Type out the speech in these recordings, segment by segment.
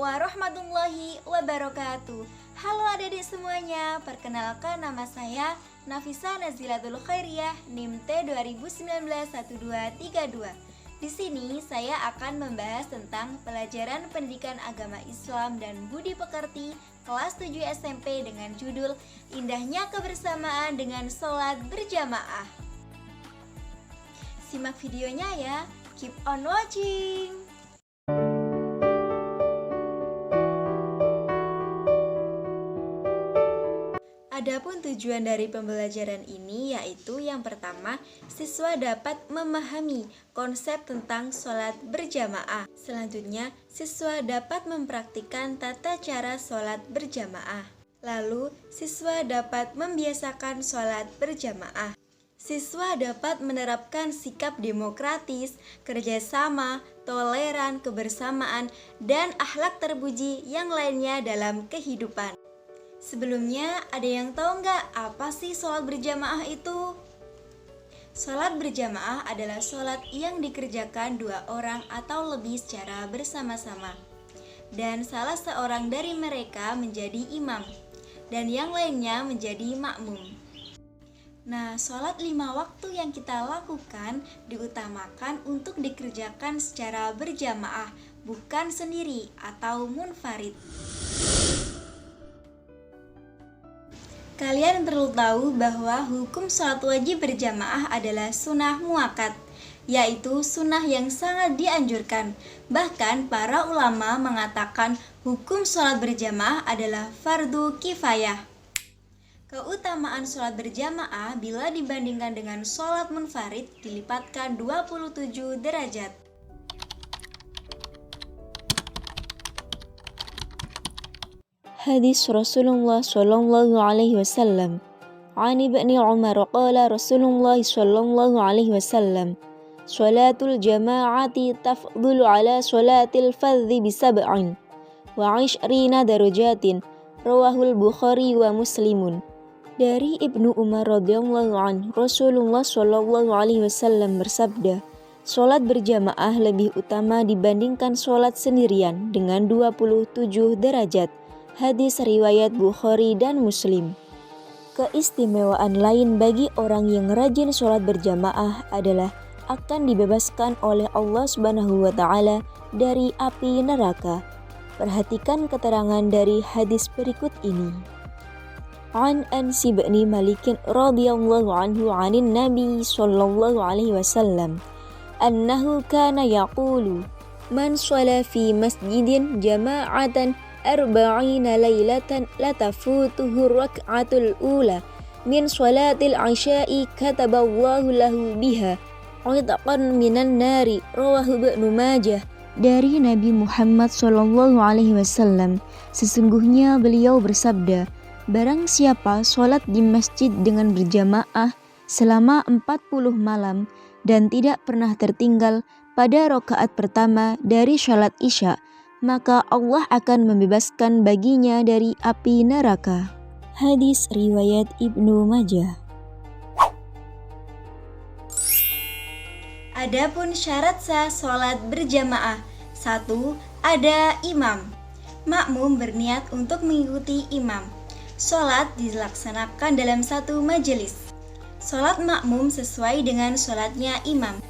warahmatullahi wabarakatuh. Halo adik-adik semuanya, perkenalkan nama saya Nafisa Nazilatul Khairiyah, NIM T 20191232. Di sini saya akan membahas tentang pelajaran pendidikan agama Islam dan budi pekerti kelas 7 SMP dengan judul Indahnya Kebersamaan dengan Sholat Berjamaah. Simak videonya ya, keep on watching. Adapun tujuan dari pembelajaran ini yaitu yang pertama, siswa dapat memahami konsep tentang sholat berjamaah. Selanjutnya, siswa dapat mempraktikkan tata cara sholat berjamaah. Lalu, siswa dapat membiasakan sholat berjamaah. Siswa dapat menerapkan sikap demokratis, kerjasama, toleran, kebersamaan, dan akhlak terpuji yang lainnya dalam kehidupan. Sebelumnya, ada yang tahu nggak apa sih sholat berjamaah itu? Sholat berjamaah adalah sholat yang dikerjakan 2 orang atau lebih secara bersama-sama. Dan salah seorang dari mereka menjadi imam, dan yang lainnya menjadi makmum. Nah, sholat 5 waktu yang kita lakukan diutamakan untuk dikerjakan secara berjamaah, bukan sendiri atau munfarid. Kalian perlu tahu bahwa hukum sholat wajib berjamaah adalah sunnah muakkad, yaitu sunnah yang sangat dianjurkan. Bahkan para ulama mengatakan hukum sholat berjamaah adalah fardu kifayah. Keutamaan sholat berjamaah bila dibandingkan dengan sholat munfarid dilipatkan 27 derajat. حديث رسول الله صلى الله عليه وسلم عن ابن عمر قال رسول الله صلى الله عليه وسلم صلاة الجماعة تفضل على صلاة الفذ ب7 و20 درجات رواه البخاري ومسلم. Dari Ibnu Umar radhiyallahu anhu, Rasulullah shallallahu alaihi wasallam bersabda, sholat berjamaah lebih utama dibandingkan sholat sendirian dengan 27 derajat. Hadis riwayat Bukhari dan Muslim. Keistimewaan lain bagi orang yang rajin sholat berjamaah adalah akan dibebaskan oleh Allah Subhanahu wa Ta'ala dari api neraka. Perhatikan keterangan dari hadis berikut ini. An Anas bin Malik radhiyallahu anhu 'anin Nabi sallallahu alaihi wasallam annahu kana yaqulu man shala fi masjidin jama'atan 40 laylatan latafutuhu rak'atul ula min sholatil isya'i kataballahu lahu biha 'itqan minan nari. Rawahu Ibnu Majah. Dari Nabi Muhammad sallallahu alaihi wasallam, sesungguhnya beliau bersabda, barang siapa sholat di masjid dengan berjamaah selama 40 malam dan tidak pernah tertinggal pada rakaat pertama dari sholat isya, maka Allah akan membebaskan baginya dari api neraka. Hadis riwayat Ibnu Majah. Adapun syarat sah sholat berjamaah. 1. Ada imam. Makmum berniat untuk mengikuti imam. Sholat dilaksanakan dalam satu majelis. Sholat makmum sesuai dengan sholatnya imam.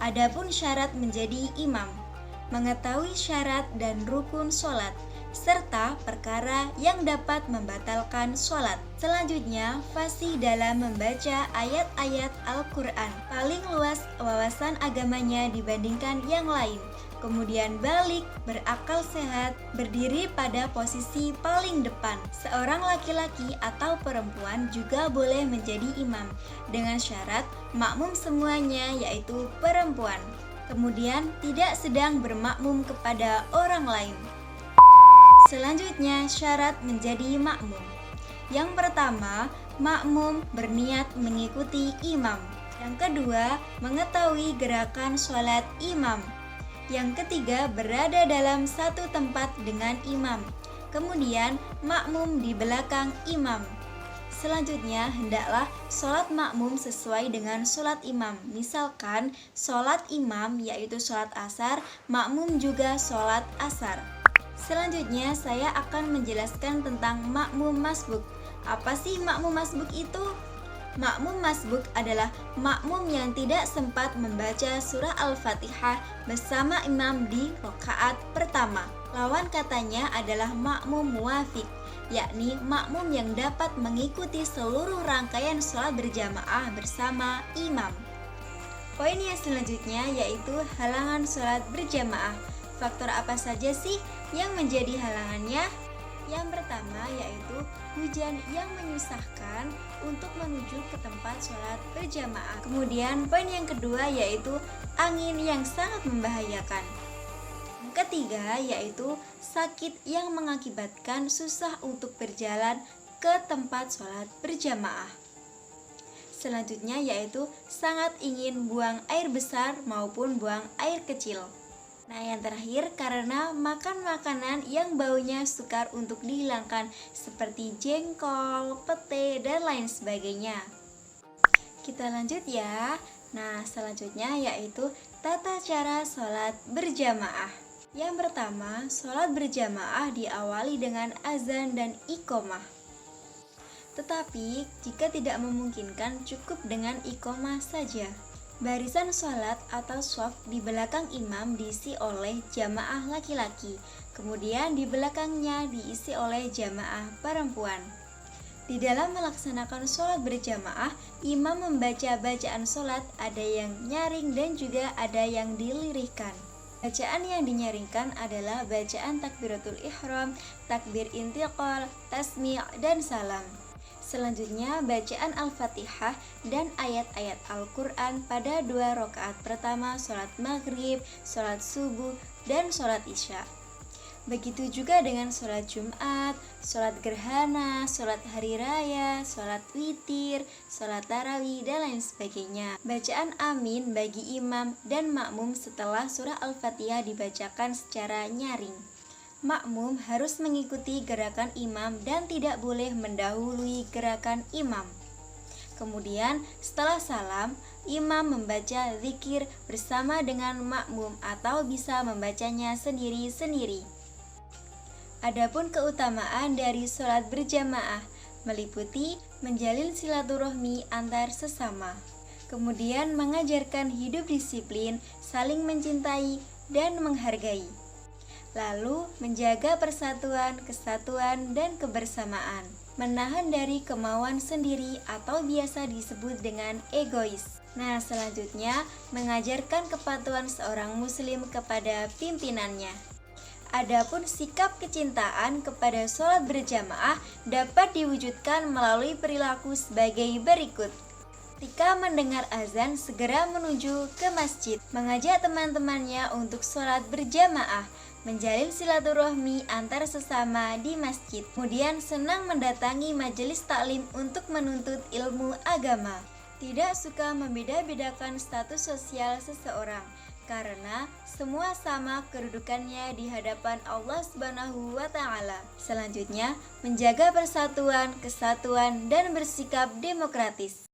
Adapun syarat menjadi imam, mengetahui syarat dan rukun sholat, serta perkara yang dapat membatalkan sholat. Selanjutnya, fasih dalam membaca ayat-ayat Al-Quran. Paling luas wawasan agamanya dibandingkan yang lain. Kemudian balik, berakal sehat, berdiri pada posisi paling depan. Seorang laki-laki atau perempuan juga boleh menjadi imam, dengan syarat makmum semuanya yaitu perempuan. Kemudian tidak sedang bermakmum kepada orang lain. Selanjutnya, syarat menjadi makmum. Yang pertama, makmum berniat mengikuti imam. Yang kedua, mengetahui gerakan sholat imam. Yang ketiga, berada dalam satu tempat dengan imam. Kemudian, makmum di belakang imam. Selanjutnya, hendaklah sholat makmum sesuai dengan sholat imam. Misalkan, sholat imam yaitu sholat asar, makmum juga sholat asar. Selanjutnya saya akan menjelaskan tentang makmum masbuk. Apa sih makmum masbuk itu? Makmum masbuk adalah makmum yang tidak sempat membaca surah Al-Fatihah bersama imam di rakaat pertama. Lawan katanya adalah makmum muwafiq, yakni makmum yang dapat mengikuti seluruh rangkaian sholat berjamaah bersama imam. Poin yang selanjutnya yaitu halangan sholat berjamaah. Faktor apa saja sih yang menjadi halangannya? Yang pertama yaitu hujan yang menyusahkan untuk menuju ke tempat sholat berjamaah. Kemudian poin yang kedua yaitu angin yang sangat membahayakan. Yang ketiga yaitu sakit yang mengakibatkan susah untuk berjalan ke tempat sholat berjamaah. Selanjutnya yaitu sangat ingin buang air besar maupun buang air kecil. Nah, yang terakhir karena makan makanan yang baunya sukar untuk dihilangkan seperti jengkol, pete, dan lain sebagainya. Kita lanjut ya. Nah, selanjutnya yaitu tata cara sholat berjamaah. Yang pertama, sholat berjamaah diawali dengan azan dan iqomah. Tetapi, jika tidak memungkinkan cukup dengan iqomah saja. Barisan sholat atau shaf di belakang imam diisi oleh jamaah laki-laki, kemudian di belakangnya diisi oleh jamaah perempuan. Di dalam melaksanakan sholat berjamaah, imam membaca bacaan sholat, ada yang nyaring dan juga ada yang dilirihkan. Bacaan yang dinyaringkan adalah bacaan takbiratul ihram, takbir intiqal, tasmi' dan salam. Selanjutnya bacaan Al-Fatihah dan ayat-ayat Al-Quran pada 2 rakaat pertama sholat maghrib, sholat subuh, dan sholat isya. Begitu juga dengan sholat Jumat, sholat gerhana, sholat hari raya, sholat witir, sholat tarawih, dan lain sebagainya. Bacaan amin bagi imam dan makmum setelah surah Al-Fatihah dibacakan secara nyaring. Makmum harus mengikuti gerakan imam dan tidak boleh mendahului gerakan imam. Kemudian setelah salam, imam membaca zikir bersama dengan makmum atau bisa membacanya sendiri-sendiri. Adapun keutamaan dari sholat berjamaah meliputi menjalin silaturahmi antar sesama, kemudian mengajarkan hidup disiplin, saling mencintai dan menghargai. Lalu menjaga persatuan, kesatuan, dan kebersamaan, menahan dari kemauan sendiri atau biasa disebut dengan egois. Nah, selanjutnya mengajarkan kepatuhan seorang muslim kepada pimpinannya. Adapun sikap kecintaan kepada sholat berjamaah dapat diwujudkan melalui perilaku sebagai berikut. Ketika mendengar azan, segera menuju ke masjid, mengajak teman-temannya untuk sholat berjamaah, menjalin silaturahmi antar sesama di masjid, kemudian senang mendatangi majelis taklim untuk menuntut ilmu agama. Tidak suka membeda-bedakan status sosial seseorang, karena semua sama kedudukannya di hadapan Allah Subhanahu wa Ta'ala. Selanjutnya, menjaga persatuan, kesatuan, dan bersikap demokratis.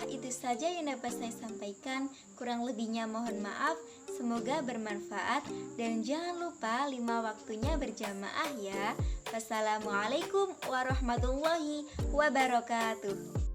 itu saja yang dapat saya sampaikan. Kurang lebihnya mohon maaf. Semoga bermanfaat dan jangan lupa 5 waktunya berjamaah ya. Wassalamualaikum warahmatullahi wabarakatuh.